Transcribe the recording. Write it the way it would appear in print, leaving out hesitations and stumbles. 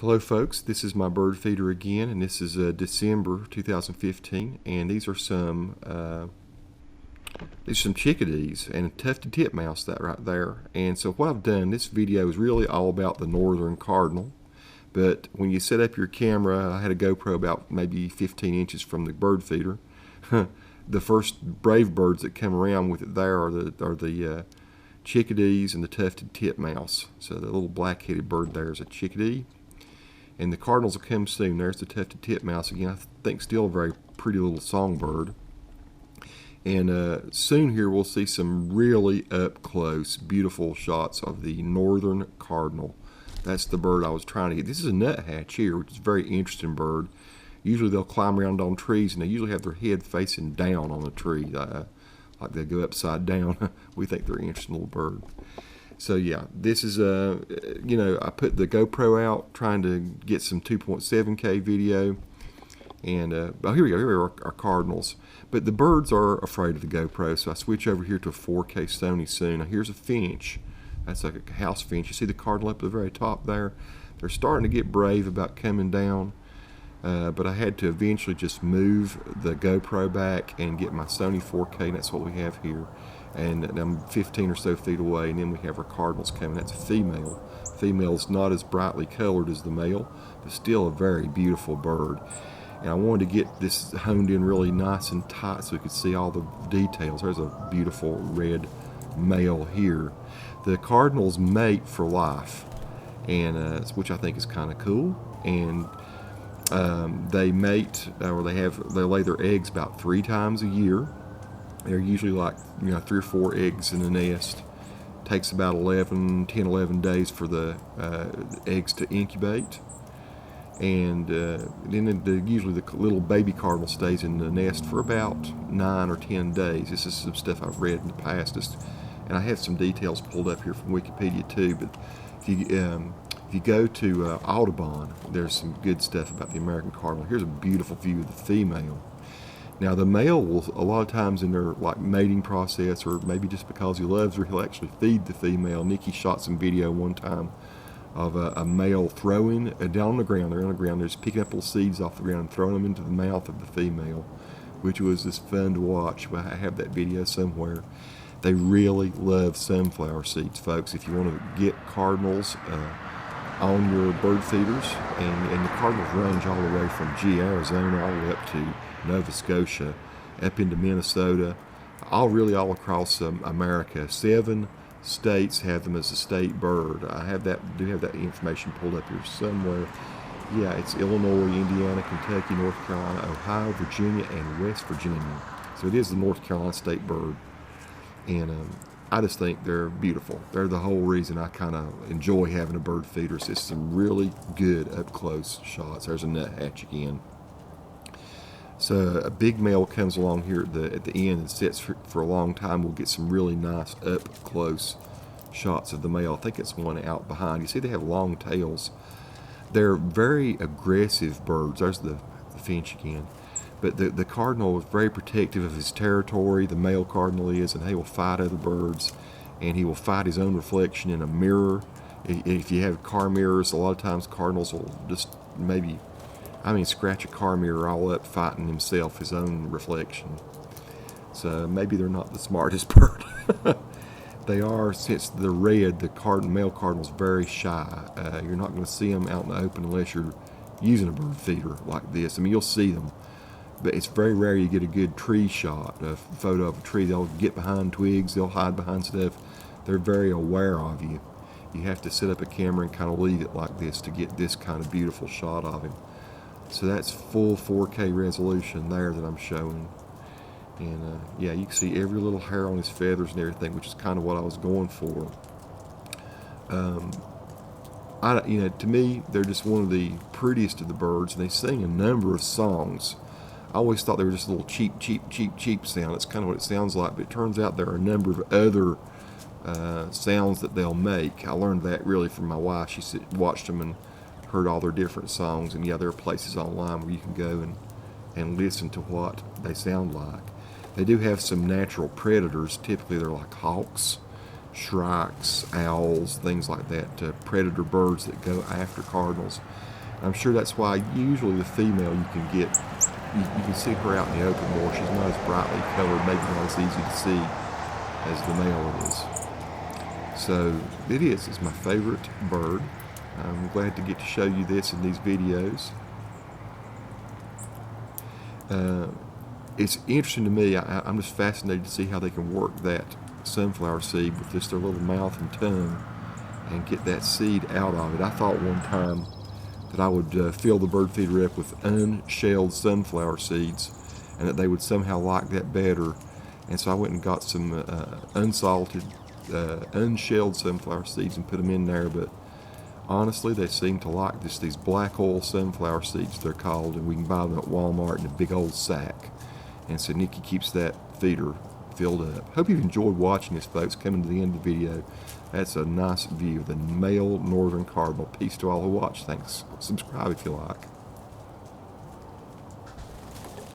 Hello folks, this is my bird feeder again, and this is December 2015, and these are some chickadees and a tufted titmouse that right there. And so what I've done, this video is really all about the Northern Cardinal, but when you set up your camera, I had a GoPro about maybe 15 inches from the bird feeder. The first brave birds that come around with it there are the chickadees and the tufted titmouse. So the little black-headed bird there is a chickadee. And the cardinals will come soon. There's the tufted titmouse again. I think still a very pretty little songbird. And soon here we'll see some really up close, beautiful shots of the Northern Cardinal. That's the bird I was trying to get. This is a nuthatch here, which is a very interesting bird. Usually they'll climb around on trees, and they usually have their head facing down on a tree, like they go upside down. We think they're an interesting little bird. So yeah, this is I put the GoPro out trying to get some 2.7K video, and oh, here we go. Here are our cardinals. But the birds are afraid of the GoPro, so I switch over here to a 4K Sony soon. Now here's a finch. That's like a house finch. You see the cardinal up at the very top there? They're starting to get brave about coming down, but I had to eventually just move the GoPro back and get my Sony 4K, and that's what we have here. And I'm 15 or so feet away, and then we have our cardinals coming. That's a female. Female's not as brightly colored as the male, but still a very beautiful bird. And I wanted to get this honed in really nice and tight so we could see all the details. There's a beautiful red male here. The cardinals mate for life, and which I think is kind of cool. And they mate, or they lay their eggs about 3 times a year. They're usually like 3 or 4 eggs in the nest. Takes about 10, 11 days for the eggs to incubate. And then usually the little baby cardinal stays in the nest for about 9 or 10 days. This is some stuff I've read in the past. And I have some details pulled up here from Wikipedia too. But if you go to Audubon, there's some good stuff about the American cardinal. Here's a beautiful view of the female. Now the male will, a lot of times in their mating process, or maybe just because he loves her, he'll actually feed the female. Nikki shot some video one time of a male throwing down on the ground. They're on the ground. They're just picking up little seeds off the ground and throwing them into the mouth of the female, which was just fun to watch. But I have that video somewhere. They really love sunflower seeds, folks. If you want to get cardinals on your bird feeders, and the cardinals range all the way from Arizona all the way up to Nova Scotia, up into Minnesota, all across America. 7 states have them as a state bird. Do have that information pulled up here somewhere. Yeah, it's Illinois, Indiana, Kentucky, North Carolina, Ohio, Virginia, and West Virginia. So it is the North Carolina state bird. And I just think they're beautiful. They're the whole reason I kind of enjoy having a bird feeder. It's just some really good up-close shots. There's a nuthatch again. So a big male comes along here at the end and sits for a long time. We'll get some really nice up-close shots of the male. I think it's one out behind. You see they have long tails. They're very aggressive birds. There's the finch again. But the cardinal is very protective of his territory. The male cardinal is, and he will fight other birds, and he will fight his own reflection in a mirror. If you have car mirrors, a lot of times cardinals will just scratch a car mirror all up fighting himself, his own reflection. So maybe they're not the smartest bird. They are, since they're red, the male cardinal's very shy. You're not going to see them out in the open unless you're using a bird feeder like this. I mean, you'll see them, but it's very rare you get a good tree shot, a photo of a tree. They'll get behind twigs, they'll hide behind stuff. They're very aware of you. You have to set up a camera and kind of leave it like this to get this kind of beautiful shot of him. So that's full 4K resolution there that I'm showing. And yeah, you can see every little hair on his feathers and everything, which is kind of what I was going for. To me, they're just one of the prettiest of the birds, and they sing a number of songs. I always thought they were just a little cheap sound. That's kind of what it sounds like, but it turns out there are a number of other sounds that they'll make. I learned that really from my wife. She watched them and heard all their different songs, and yeah, there are places online where you can go and listen to what they sound like. They do have some natural predators. Typically they're like hawks, shrikes, owls, things like that, predator birds that go after cardinals. I'm sure that's why usually the female you can get, you can see her out in the open more. She's not as brightly colored, maybe not as easy to see as the male is. So it's my favorite bird. I'm glad to get to show you this in these videos. It's interesting to me. I'm just fascinated to see how they can work that sunflower seed with just their little mouth and tongue and get that seed out of it. I thought one time that I would fill the bird feeder up with unshelled sunflower seeds and that they would somehow like that better. And so I went and got some unsalted, unshelled sunflower seeds and put them in there. But honestly, they seem to like these black oil sunflower seeds, they're called, and we can buy them at Walmart in a big old sack. And so Nikki keeps that feeder filled up. Hope you've enjoyed watching this, folks. Coming to the end of the video, that's a nice view of the male northern cardinal. Peace to all who watch. Thanks. Subscribe if you like.